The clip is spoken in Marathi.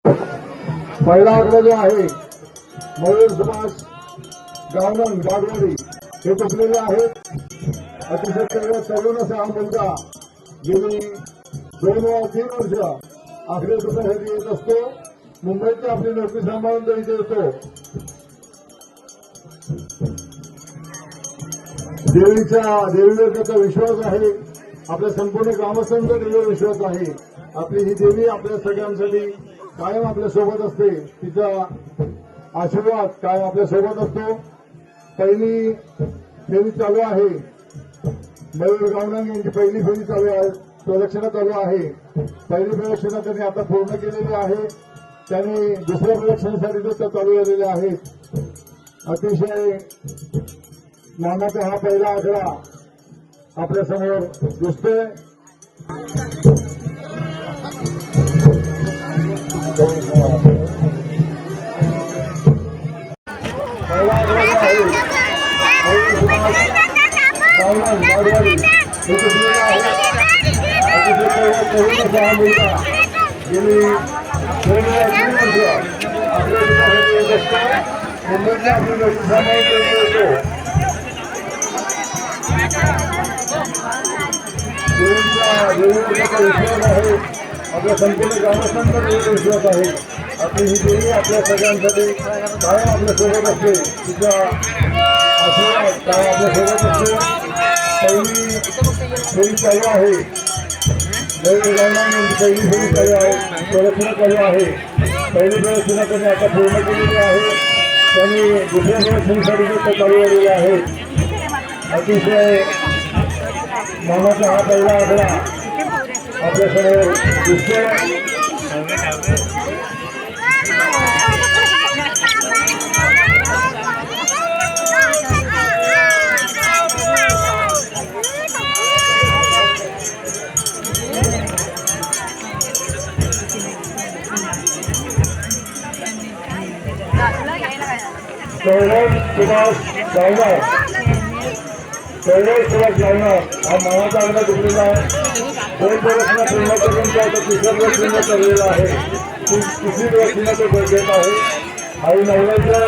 पहिला आकडा जो आहे मयूर सुभाष गावनंग वाघवाडी हे चुकलेले आहेत. अतिशय तरुण असा हा मुलगा गेली 2-3 वर्ष आखरे दुसऱ्यासाठी येत असतो. मुंबईची आपली नोकरी सांभाळून तो इथे येतो. देवीवर त्याचा विश्वास आहे. आपल्या संपूर्ण ग्रामस्थांचा देवीवर विश्वास आहे. आपली ही देवी आपल्या सगळ्यांसाठी कायम आपल्या सोबत असते. तिचा आशीर्वाद कायम आपल्या सोबत असतो. पहिली फेरी चालू आहे. मयूर गावनंग यांची पहिली फेरी चालू आहे. प्रदक्षिणा चालू आहे. पहिली प्रदक्षिणा त्यांनी आता पूर्ण केलेली आहे. त्यांनी दुसऱ्या प्रदक्षिणेसाठी ते चालू झालेले आहेत. अतिशय मानाचा हा पहिला आकडा आपल्या समोर दिसतोय. पहिला आकडा आहे हा मुलगा गेली 3 वर्ष आपल्या देशासाठी येत असतो. मुंबईतल्या आपली नोकरी सांभाळून येतो. देवीचा विश्वास आहे. आपल्या संपूर्ण ग्रामस्थांचा देवीचा विश्वास आहे. आपली ही देवी आपल्या सगळ्यांसाठी कायम आपल्या सोबत असते. तिचा आशीर्वाद कायम आपल्या सोबत असते. पहिली फेरी चालू आहे. मयूर गावनंग यांची पहिली फेरी चालू आहे. प्रदक्षिणा चालू आहे. पहिली प्रदक्षिणा त्यांनी आता पूर्ण केलेली आहे. त्यांनी दुसऱ्या प्रदक्षिणेसाठी ते चालू झालेले आहेत. अतिशय मानाचा हा पहिला आकडा आपल्यासमोर दिसतोय. सुभाष गावनंग हा मानाचा आकडा चुकलेला आहे. 2 प्रदक्षिणा पूर्ण करून तो आता 3ऱ्या प्रदक्षिणा चाललेला आहे. 3री प्रदक्षिणा तो घेत आहे. आणि नवऱ्याच्या